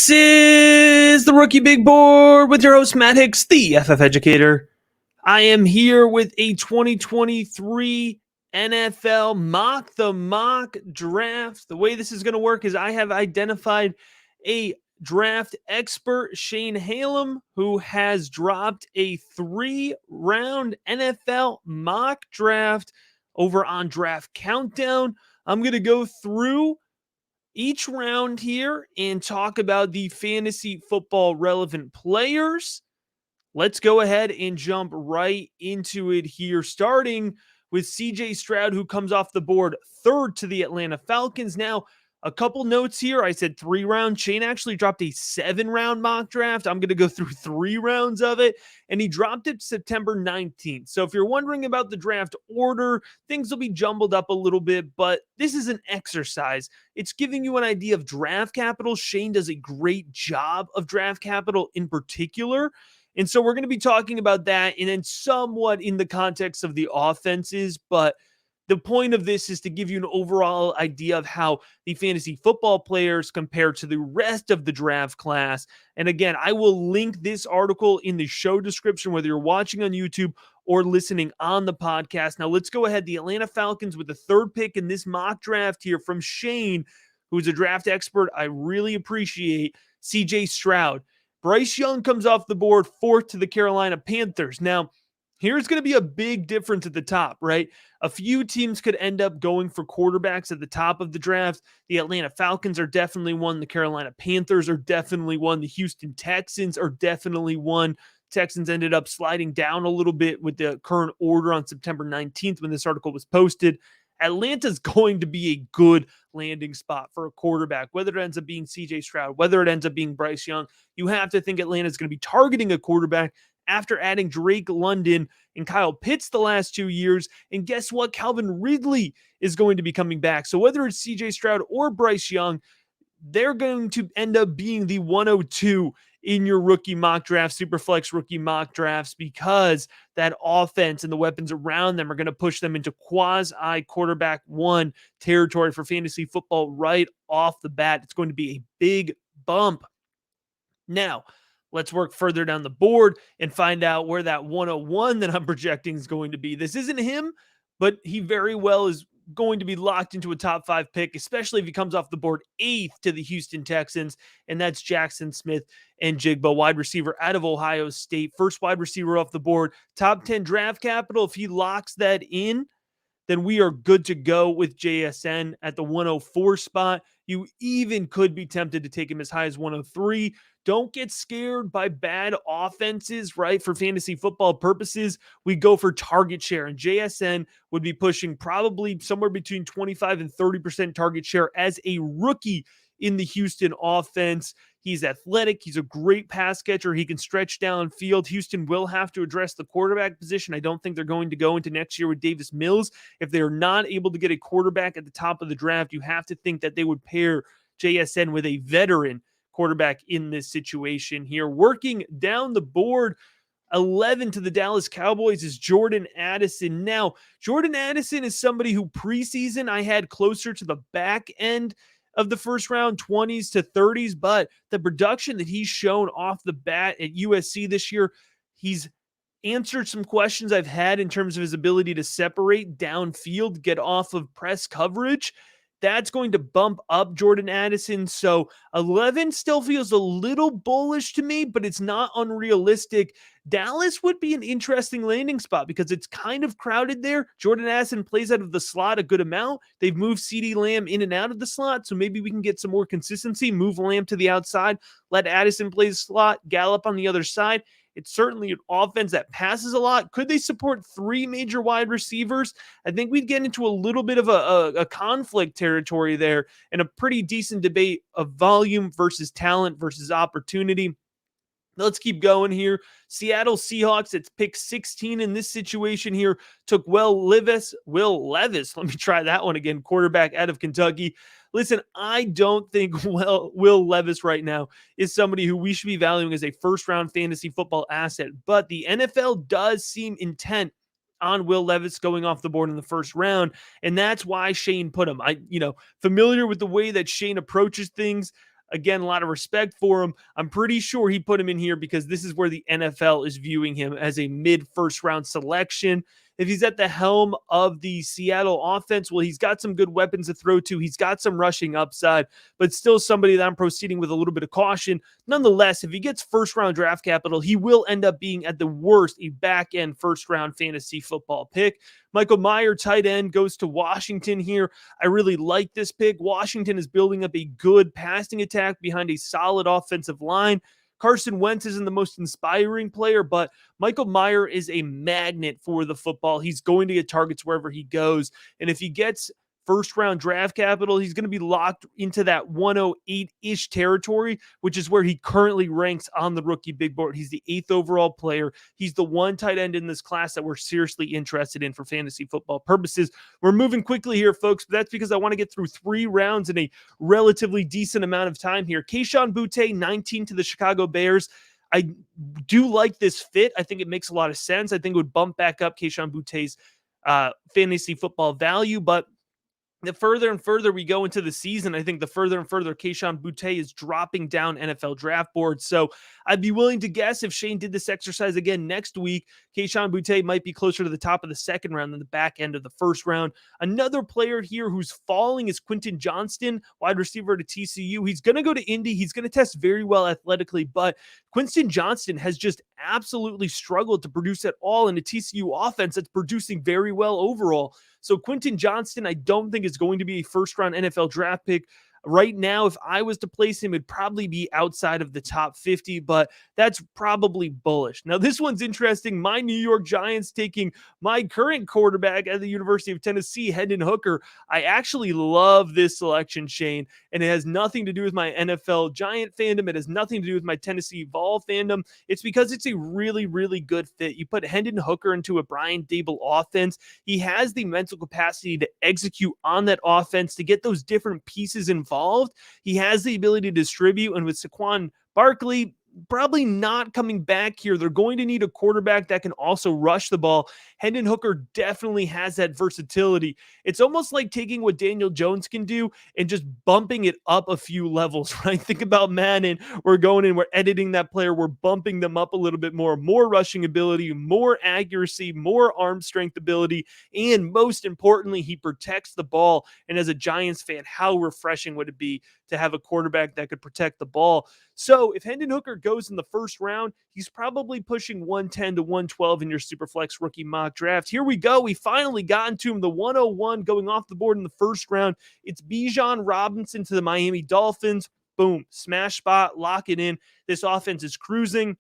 This is the Rookie Big Board with your host, Matt Hicks, the FF Educator. I am here with a 2023 NFL mock draft. The way this is going to work is I have identified a draft expert, Shane Hallam, who has dropped a 3-round NFL mock draft over on Draft Countdown. I'm going to go through each round here and talk about the fantasy football relevant players. Let's go ahead and jump right into it here, starting with CJ Stroud, who comes off the board third to the Atlanta Falcons. Now, a couple notes here. I said 3-round. Shane actually dropped a 7-round mock draft. I'm going to go through 3 rounds of it, and he dropped it September 19th. So if you're wondering about the draft order, things will be jumbled up a little bit, but this is an exercise. It's giving you an idea of draft capital. Shane does a great job of draft capital in particular. And so we're going to be talking about that and then somewhat in the context of the offenses, but the point of this is to give you an overall idea of how the fantasy football players compare to the rest of the draft class. And again, I will link this article in the show description, whether you're watching on YouTube or listening on the podcast. Now let's go ahead. The Atlanta Falcons with the 3rd pick in this mock draft here from Shane, who's a draft expert I really appreciate, CJ Stroud. Bryce Young comes off the board 4th to the Carolina Panthers. Now, here's going to be a big difference at the top, right? A few teams could end up going for quarterbacks at the top of the draft. The Atlanta Falcons are definitely one. The Carolina Panthers are definitely one. The Houston Texans are definitely one. Texans ended up sliding down a little bit with the current order on September 19th when this article was posted. Atlanta's going to be a good landing spot for a quarterback, whether it ends up being CJ Stroud, whether it ends up being Bryce Young. You have to think Atlanta's going to be targeting a quarterback after adding Drake London and Kyle Pitts the last 2 years. And guess what? Calvin Ridley is going to be coming back. So whether it's CJ Stroud or Bryce Young, they're going to end up being the 102 in your rookie mock draft, Superflex rookie mock drafts, because that offense and the weapons around them are going to push them into quasi quarterback 1 territory for fantasy football right off the bat. It's going to be a big bump. Now, let's work further down the board and find out where that 101 that I'm projecting is going to be. This isn't him, but he very well is going to be locked into a top 5 pick, especially if he comes off the board 8th to the Houston Texans, and that's Jackson Smith-Njigba, wide receiver out of Ohio State. First wide receiver off the board, top 10 draft capital. If he locks that in, then we are good to go with JSN at the 104 spot. You even could be tempted to take him as high as 103. Don't get scared by bad offenses, right? For fantasy football purposes, we go for target share, and JSN would be pushing probably somewhere between 25 and 30% target share as a rookie in the Houston offense. He's athletic. He's a great pass catcher. He can stretch downfield. Houston will have to address the quarterback position. I don't think they're going to go into next year with Davis Mills. If they're not able to get a quarterback at the top of the draft, you have to think that they would pair JSN with a veteran quarterback in this situation here. Working down the board, 11 to the Dallas Cowboys is Jordan Addison. Now, Jordan Addison is somebody who preseason I had closer to the back end of the first round, 20s to 30s, but the production that he's shown off the bat at USC this year, he's answered some questions I've had in terms of his ability to separate downfield, get off of press coverage. That's going to bump up Jordan Addison. So 11 still feels a little bullish to me, but it's not unrealistic. Dallas would be an interesting landing spot because it's kind of crowded there. Jordan Addison plays out of the slot a good amount. They've moved CeeDee Lamb in and out of the slot, so maybe we can get some more consistency, move Lamb to the outside, let Addison play the slot, Gallup on the other side. It's certainly an offense that passes a lot. Could they support 3 major wide receivers? I think we'd get into a little bit of a conflict territory there and a pretty decent debate of volume versus talent versus opportunity. Let's keep going here. Seattle Seahawks, it's pick 16 in this situation here, took Will Levis, let me try that one again, quarterback out of Kentucky. Listen, I don't think Will Levis right now is somebody who we should be valuing as a first-round fantasy football asset, but the NFL does seem intent on Will Levis going off the board in the first round, and that's why Shane put him. Familiar with the way that Shane approaches things. Again, a lot of respect for him. I'm pretty sure he put him in here because this is where the NFL is viewing him as a mid-first round selection. If he's at the helm of the Seattle offense, well, he's got some good weapons to throw to. He's got some rushing upside, but still somebody that I'm proceeding with a little bit of caution. Nonetheless, if he gets first-round draft capital, he will end up being, at the worst, a back-end first-round fantasy football pick. Michael Mayer, tight end, goes to Washington here. I really like this pick. Washington is building up a good passing attack behind a solid offensive line. Carson Wentz isn't the most inspiring player, but Michael Mayer is a magnet for the football. He's going to get targets wherever he goes. And if he gets first round draft capital, he's going to be locked into that 108-ish territory, which is where he currently ranks on the rookie big board. He's the 8th overall player. He's the one tight end in this class that we're seriously interested in for fantasy football purposes. We're moving quickly here, folks, but that's because I want to get through 3 rounds in a relatively decent amount of time here. Kayshon Boutte, 19 to the Chicago Bears. I do like this fit. I think it makes a lot of sense. I think it would bump back up Kayshon Boutte's fantasy football value, but the further and further we go into the season, I think the further and further Kayshon Boutte is dropping down NFL draft boards. So I'd be willing to guess if Shane did this exercise again next week, Kayshon Boutte might be closer to the top of the second round than the back end of the first round. Another player here who's falling is Quentin Johnston, wide receiver to TCU. He's going to go to Indy. He's going to test very well athletically, but Quentin Johnston has just absolutely struggled to produce at all in a TCU offense that's producing very well overall. So Quentin Johnston, I don't think is going to be a first-round NFL draft pick. Right now, if I was to place him, it'd probably be outside of the top 50, but that's probably bullish. Now, this one's interesting. My New York Giants taking my current quarterback at the University of Tennessee, Hendon Hooker. I actually love this selection, Shane, and it has nothing to do with my NFL Giant fandom. It has nothing to do with my Tennessee Vol fandom. It's because it's a really, really good fit. You put Hendon Hooker into a Brian Daboll offense. He has the mental capacity to execute on that offense, to get those different pieces involved. He has the ability to distribute, and with Saquon Barkley probably not coming back here, they're going to need a quarterback that can also rush the ball. Hendon Hooker definitely has that versatility. It's almost like taking what Daniel Jones can do and just bumping it up a few levels, right? Think about Madden. We're going in, we're editing that player, we're bumping them up a little bit more rushing ability, more accuracy, more arm strength ability, and most importantly, he protects the ball. And as a Giants fan, how refreshing would it be to have a quarterback that could protect the ball? So if Hendon Hooker goes in the first round, he's probably pushing 110 to 112 in your Superflex rookie mock draft. Here we go. We finally got into him, the 101 going off the board in the first round. It's Bijan Robinson to the Miami Dolphins. Boom, smash spot, lock it in. This offense is cruising.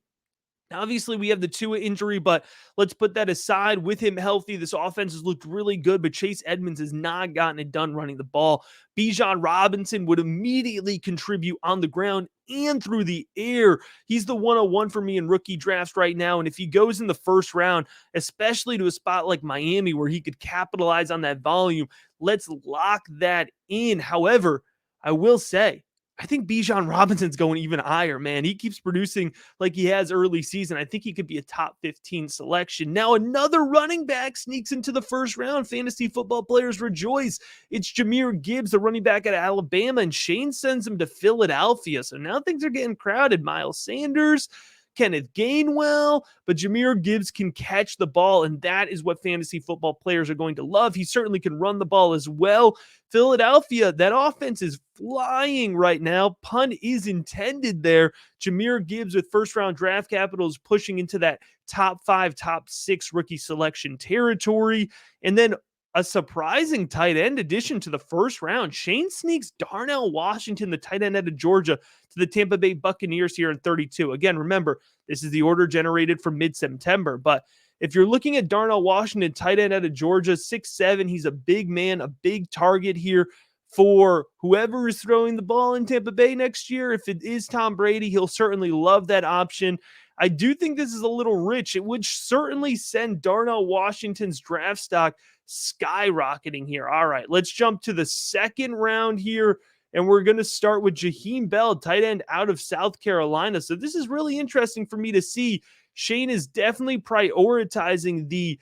Obviously, we have the Tua injury, but let's put that aside. With him healthy, this offense has looked really good, but Chase Edmonds has not gotten it done running the ball. Bijan Robinson would immediately contribute on the ground and through the air. He's the 101 for me in rookie drafts right now, and if he goes in the first round, especially to a spot like Miami where he could capitalize on that volume, let's lock that in. However, I will say, I think Bijan Robinson's going even higher, man. He keeps producing like he has early season. I think he could be a top 15 selection. Now, another running back sneaks into the first round. Fantasy football players rejoice. It's Jahmyr Gibbs, the running back at Alabama, and Shane sends him to Philadelphia. So now things are getting crowded. Miles Sanders, Kenneth Gainwell, but Jahmyr Gibbs can catch the ball, and that is what fantasy football players are going to love. He certainly can run the ball as well. Philadelphia, that offense is flying right now. Pun is intended there. Jahmyr Gibbs with first-round draft capital is pushing into that top 5, top 6 rookie selection territory. And then a surprising tight end addition to the first round. Shane sneaks Darnell Washington, the tight end out of Georgia, to the Tampa Bay Buccaneers here in 32. Again, remember, this is the order generated from mid-September, but if you're looking at Darnell Washington, tight end out of Georgia, 6'7", he's a big man, a big target here for whoever is throwing the ball in Tampa Bay next year. If it is Tom Brady, he'll certainly love that option. I do think this is a little rich. It would certainly send Darnell Washington's draft stock skyrocketing here. All right, let's jump to the second round here, and we're going to start with Jaheim Bell, tight end out of South Carolina. So this is really interesting for me to see. Shane is definitely prioritizing the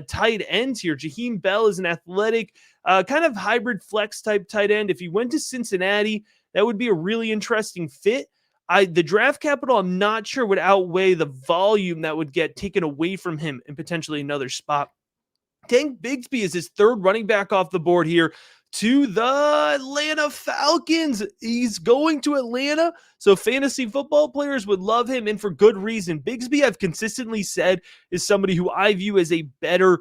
tight ends here. Jaheim Bell is an athletic, kind of hybrid flex type tight end. If he went to Cincinnati, That would be a really interesting fit. The draft capital, I'm not sure would outweigh the volume that would get taken away from him in potentially another spot. Tank Bigsby is his third running back off the board here to the Atlanta Falcons. He's going to Atlanta, so fantasy football players would love him, and for good reason. Bigsby, I've consistently said, is somebody who I view as a better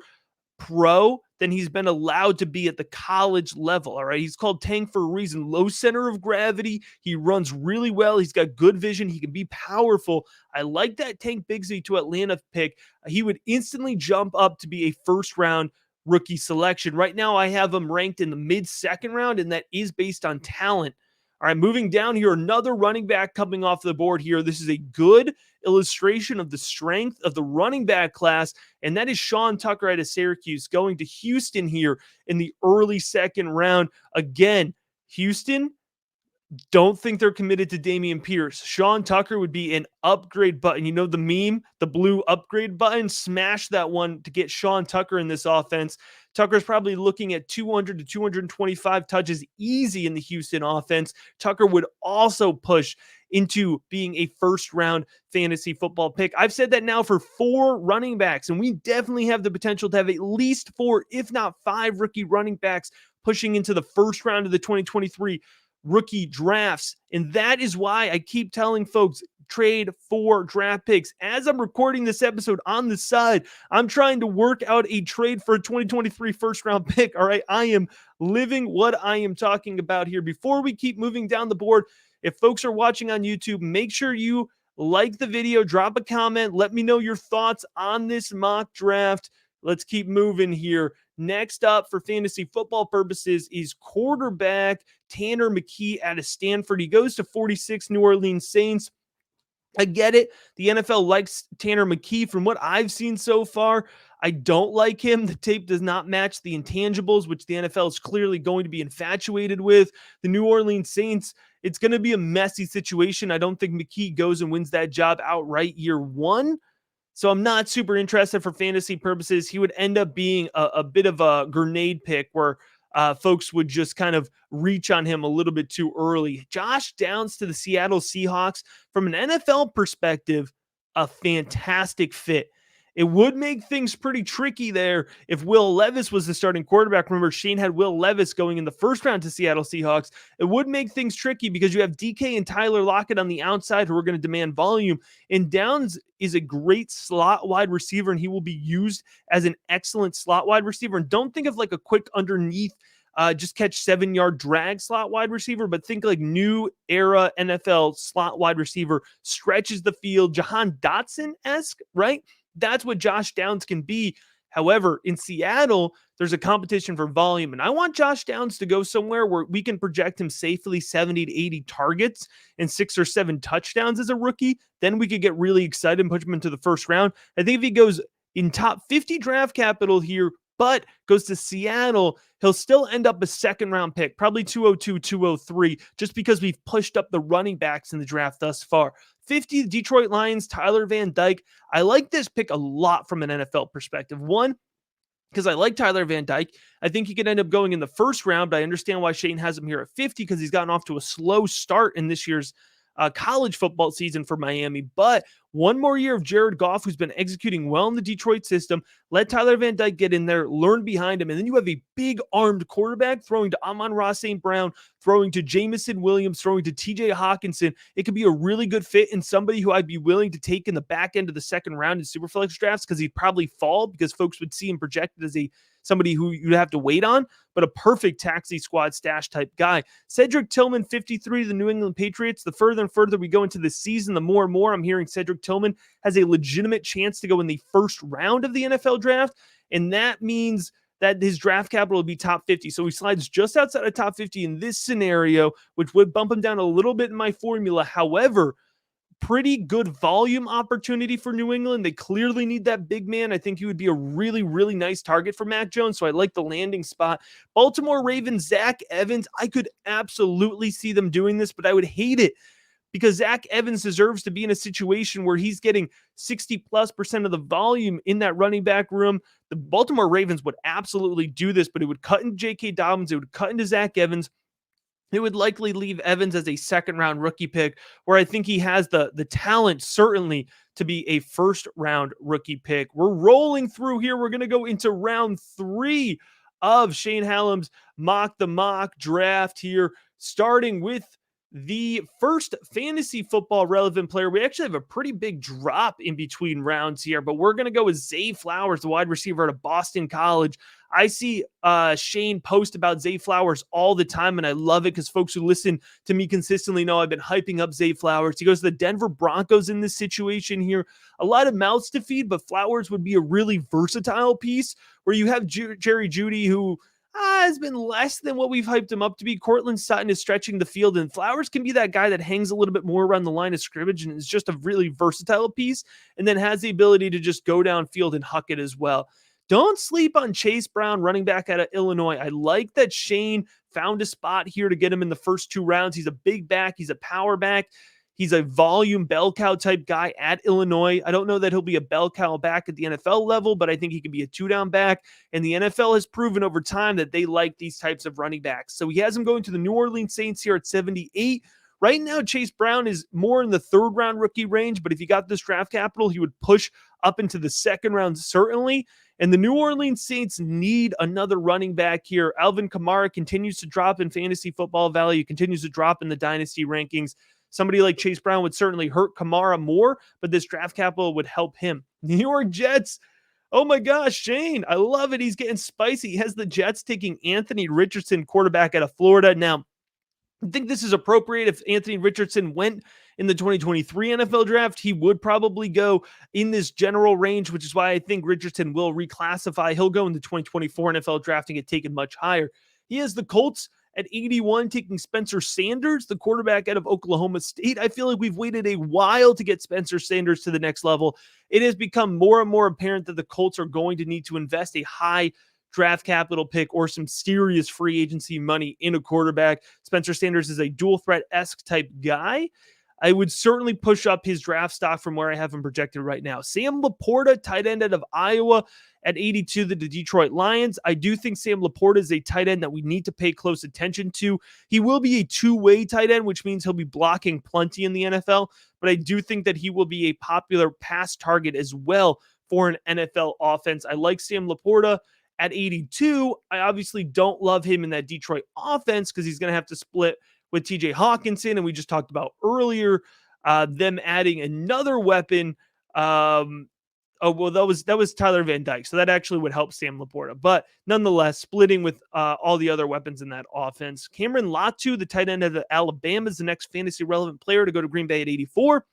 pro than he's been allowed to be at the college level. All right. He's called Tank for a reason. Low center of gravity. He runs really well. He's got good vision. He can be powerful. I like that Tank Bigsby to Atlanta pick. He would instantly jump up to be a first round rookie selection. Right now, I have him ranked in the mid-second round, and that is based on talent. All right, moving down here, another running back coming off the board here. This is a good illustration of the strength of the running back class, and that is Sean Tucker out of Syracuse going to Houston here in the early second round. Again, Houston, don't think they're committed to Dameon Pierce. Sean Tucker would be an upgrade button. You know the meme, the blue upgrade button? Smash that one to get Sean Tucker in this offense. Tucker's probably looking at 200 to 225 touches easy in the Houston offense. Tucker would also push into being a first-round fantasy football pick. I've said that now for 4 running backs, and we definitely have the potential to have at least 4, if not 5 rookie running backs pushing into the first round of the 2023 rookie drafts. And that is why I keep telling folks, trade for draft picks. As I'm recording this episode on the side, I'm trying to work out a trade for a 2023 first round pick. All right. I am living what I am talking about here. Before we keep moving down the board, if folks are watching on YouTube, make sure you like the video, drop a comment, let me know your thoughts on this mock draft. Let's keep moving here. Next up for fantasy football purposes is quarterback Tanner McKee out of Stanford. He goes to 46 New Orleans Saints. I get it. The NFL likes Tanner McKee. From what I've seen so far, I don't like him. The tape does not match the intangibles, which the NFL is clearly going to be infatuated with. The New Orleans Saints, it's going to be a messy situation. I don't think McKee goes and wins that job outright year one. So I'm not super interested for fantasy purposes. He would end up being a bit of a grenade pick where folks would just kind of reach on him a little bit too early. Josh Downs to the Seattle Seahawks. From an NFL perspective, a fantastic fit. It would make things pretty tricky there if Will Levis was the starting quarterback. Remember, Shane had Will Levis going in the first round to Seattle Seahawks. It would make things tricky because you have DK and Tyler Lockett on the outside who are going to demand volume. And Downs is a great slot wide receiver, and he will be used as an excellent slot wide receiver. And don't think of like a quick underneath, just catch 7-yard drag slot wide receiver, but think like new era NFL slot wide receiver, stretches the field, Jahan Dotson-esque, right? That's what Josh Downs can be. However, in Seattle, there's a competition for volume, and I want Josh Downs to go somewhere where we can project him safely 70 to 80 targets and 6 or 7 touchdowns as a rookie. Then we could get really excited and push him into the first round. I think if he goes in top 50 draft capital here, but goes to Seattle, he'll still end up a second-round pick, probably 202, 203, just because we've pushed up the running backs in the draft thus far. 50, Detroit Lions, Tyler Van Dyke. I like this pick a lot from an NFL perspective. One, because I like Tyler Van Dyke. I think he could end up going in the first round, but I understand why Shane has him here at 50 because he's gotten off to a slow start in this year's college football season for Miami. But one more year of Jared Goff, who's been executing well in the Detroit system. Let Tyler Van Dyke get in there, learn behind him, and then you have a big-armed quarterback throwing to Amon-Ra St. Brown, throwing to Jamison Williams, throwing to TJ Hawkinson. It could be a really good fit and somebody who I'd be willing to take in the back end of the second round in Superflex drafts because he'd probably fall because folks would see him projected as somebody who you'd have to wait on, but a perfect taxi squad stash type guy. Cedric Tillman, 53 to the New England Patriots. The further and further we go into the season, the more and more I'm hearing Cedric Tillman has a legitimate chance to go in the first round of the NFL draft, and that means that his draft capital will be top 50. So he slides just outside of top 50 in this scenario, which would bump him down a little bit in my formula. However, pretty good volume opportunity for New England. They clearly need that big man. I think he would be a really, really nice target for Mac Jones, so I like the landing spot. Baltimore Ravens, Zach Evans. I could absolutely see them doing this, but I would hate it because Zach Evans deserves to be in a situation where he's getting 60+% of the volume in that running back room. The Baltimore Ravens would absolutely do this, but it would cut into J.K. Dobbins. It would cut into Zach Evans. It would likely leave Evans as a second round rookie pick, where I think he has the talent certainly to be a first round rookie pick. We're rolling through here. We're going to go into round 3 of Shane Hallam's mock draft here, starting with the first fantasy football relevant player. We actually have a pretty big drop in between rounds here, but we're going to go with Zay Flowers, the wide receiver out of Boston College. I see Shane post about Zay Flowers all the time, and I love it because folks who listen to me consistently know I've been hyping up Zay Flowers. He goes to the Denver Broncos in this situation here. A lot of mouths to feed, but Flowers would be a really versatile piece where you have Jerry Jeudy, who has been less than what we've hyped him up to be. Cortland Sutton is stretching the field, and Flowers can be that guy that hangs a little bit more around the line of scrimmage and is just a really versatile piece, and then has the ability to just go downfield and huck it as well. Don't sleep on Chase Brown, running back out of Illinois. I like that Shane found a spot here to get him in the first 2 rounds. He's a big back. He's a power back. He's a volume bell cow type guy at Illinois. I don't know that he'll be a bell cow back at the NFL level, but I think he can be a 2-down back. And the NFL has proven over time that they like these types of running backs. So he has him going to the New Orleans Saints here at 78. Right now, Chase Brown is more in the 3rd round rookie range, but if he got this draft capital, he would push up into the 2nd round, certainly. And the New Orleans Saints need another running back here. Alvin Kamara continues to drop in fantasy football value, continues to drop in the dynasty rankings. Somebody like Chase Brown would certainly hurt Kamara more, but this draft capital would help him. New York Jets. Oh my gosh, Shane, I love it. He's getting spicy. He has the Jets taking Anthony Richardson, quarterback out of Florida. Now, I think this is appropriate. If Anthony Richardson went in the 2023 NFL draft, he would probably go in this general range, which is why I think Richardson will reclassify. He'll go in the 2024 NFL draft and get taken much higher. He has the Colts at 81, taking Spencer Sanders, the quarterback out of Oklahoma State. I feel like we've waited a while to get Spencer Sanders to the next level. It has become more and more apparent that the Colts are going to need to invest a high draft capital pick or some serious free agency money in a quarterback. Spencer Sanders is a dual threat-esque type guy. I would certainly push up his draft stock from where I have him projected right now. Sam Laporta, tight end out of Iowa at 82, the Detroit Lions. I do think Sam Laporta is a tight end that we need to pay close attention to. He will be a 2-way tight end, which means he'll be blocking plenty in the NFL, but I do think that he will be a popular pass target as well for an NFL offense. I like Sam Laporta at 82. I obviously don't love him in that Detroit offense because he's going to have to split with TJ Hawkinson. And we just talked about earlier them adding another weapon. That was Tyler Van Dyke. So that actually would help Sam Laporta. But nonetheless, splitting with all the other weapons in that offense. Cameron Latu, the tight end of Alabama, is the next fantasy relevant player to go to Green Bay at 84.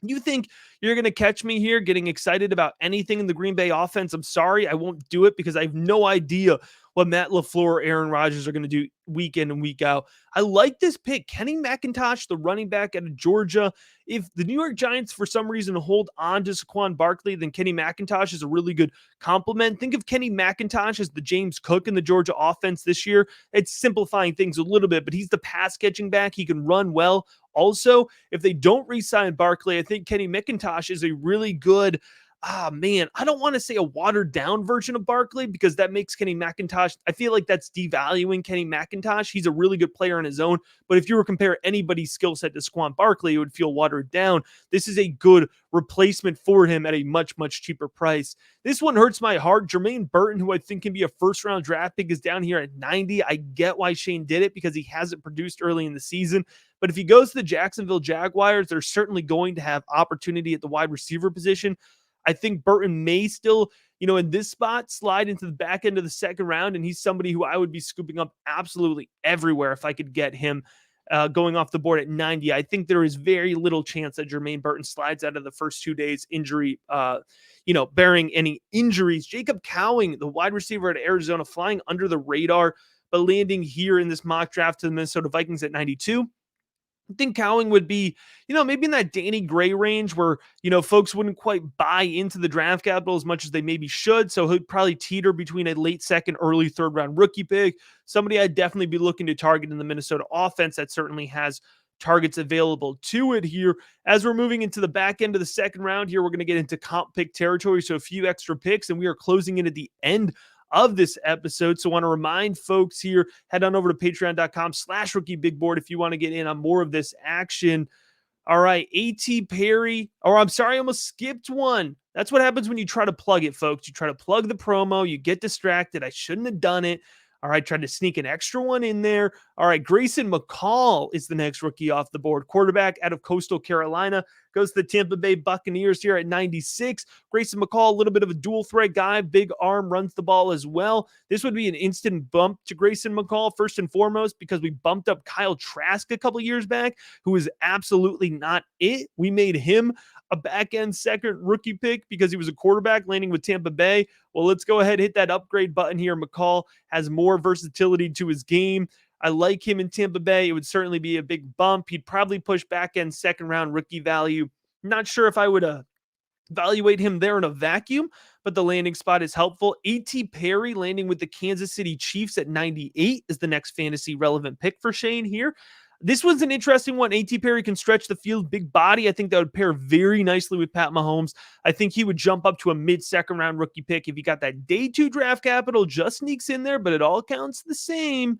You think you're going to catch me here getting excited about anything in the Green Bay offense? I'm sorry, I won't do it because I have no idea what Matt LaFleur or Aaron Rodgers are going to do week in and week out. I like this pick. Kenny McIntosh, the running back out of Georgia. If the New York Giants, for some reason, hold on to Saquon Barkley, then Kenny McIntosh is a really good compliment. Think of Kenny McIntosh as the James Cook in the Georgia offense this year. It's simplifying things a little bit, but he's the pass-catching back. He can run well. Also, if they don't re-sign Barkley, I think Kenny McIntosh is a really good, I don't want to say a watered-down version of Barkley because that makes Kenny McIntosh, I feel like that's devaluing Kenny McIntosh. He's a really good player on his own, but if you were to compare anybody's skill set to Saquon Barkley, it would feel watered down. This is a good replacement for him at a much, much cheaper price. This one hurts my heart. Jermaine Burton, who I think can be a first-round draft pick, is down here at 90. I get why Shane did it because he hasn't produced early in the season. But if he goes to the Jacksonville Jaguars, they're certainly going to have opportunity at the wide receiver position. I think Burton may still, in this spot, slide into the back end of the 2nd round, and he's somebody who I would be scooping up absolutely everywhere if I could get him going off the board at 90. I think there is very little chance that Jermaine Burton slides out of the first 2 days injury, bearing any injuries. Jacob Cowing, the wide receiver at Arizona, flying under the radar, but landing here in this mock draft to the Minnesota Vikings at 92. I think Cowing would be, maybe in that Danny Gray range where, folks wouldn't quite buy into the draft capital as much as they maybe should. So he'd probably teeter between a late 2nd, early 3rd round rookie pick. Somebody I'd definitely be looking to target in the Minnesota offense that certainly has targets available to it here. As we're moving into the back end of the 2nd round here, we're going to get into comp pick territory. So a few extra picks, and we are closing in at the end of this episode. So I want to remind folks here, head on over to patreon.com/rookiebigboard if you want to get in on more of this action. All right, A.T. Perry, or I'm sorry, I almost skipped one. That's what happens when you try to plug it, folks. You try to plug the promo, you get distracted. I shouldn't have done it. All right, tried to sneak an extra one in there. All right, Grayson McCall is the next rookie off the board. Quarterback out of Coastal Carolina, goes to the Tampa Bay Buccaneers here at 96. Grayson McCall, a little bit of a dual threat guy, big arm, runs the ball as well. This would be an instant bump to Grayson McCall, first and foremost, because we bumped up Kyle Trask a couple years back, who was absolutely not it. We made him a back-end second rookie pick because he was a quarterback landing with Tampa Bay. Well, let's go ahead and hit that upgrade button here. McCall has more versatility to his game. I like him in Tampa Bay. It would certainly be a big bump. He'd probably push back-end second-round rookie value. Not sure if I would evaluate him there in a vacuum, but the landing spot is helpful. A.T. Perry landing with the Kansas City Chiefs at 98 is the next fantasy relevant pick for Shane here. This was an interesting one. A.T. Perry can stretch the field, big body. I think that would pair very nicely with Pat Mahomes. I think he would jump up to a mid-second round rookie pick if he got that day 2 draft capital, just sneaks in there, but it all counts the same,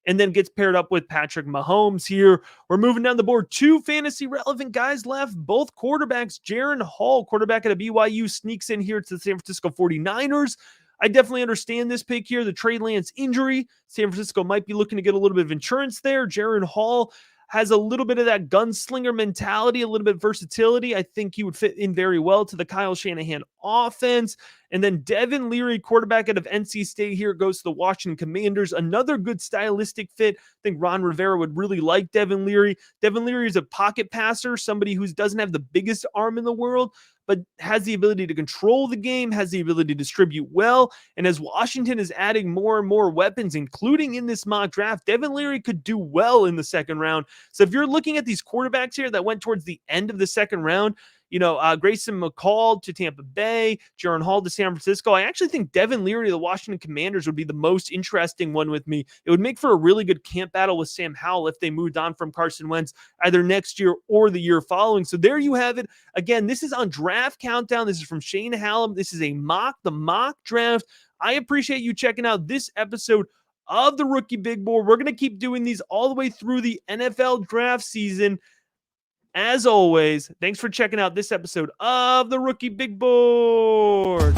and then gets paired up with Patrick Mahomes here. We're moving down the board. 2 fantasy relevant guys left, both quarterbacks. Jaren Hall, quarterback at a BYU, sneaks in here to the San Francisco 49ers. I definitely understand this pick here. The Trey Lance injury. San Francisco might be looking to get a little bit of insurance there. Jaren Hall has a little bit of that gunslinger mentality, a little bit of versatility. I think he would fit in very well to the Kyle Shanahan offense. And then Devin Leary, quarterback out of NC State, here goes to the Washington Commanders. Another good stylistic fit. I think Ron Rivera would really like Devin Leary. Devin Leary is a pocket passer, somebody who doesn't have the biggest arm in the world, but has the ability to control the game, has the ability to distribute well. And as Washington is adding more and more weapons, including in this mock draft, Devin Leary could do well in the second round. So if you're looking at these quarterbacks here that went towards the end of the second round, Grayson McCall to Tampa Bay, Jaren Hall to San Francisco. I actually think Devin Leary to the Washington Commanders would be the most interesting one with me. It would make for a really good camp battle with Sam Howell if they moved on from Carson Wentz either next year or the year following. So there you have it. Again, this is on Draft Countdown. This is from Shane Hallam. This is the mock draft. I appreciate you checking out this episode of the Rookie Big Board. We're going to keep doing these all the way through the NFL draft season. As always, thanks for checking out this episode of the Rookie Big Board.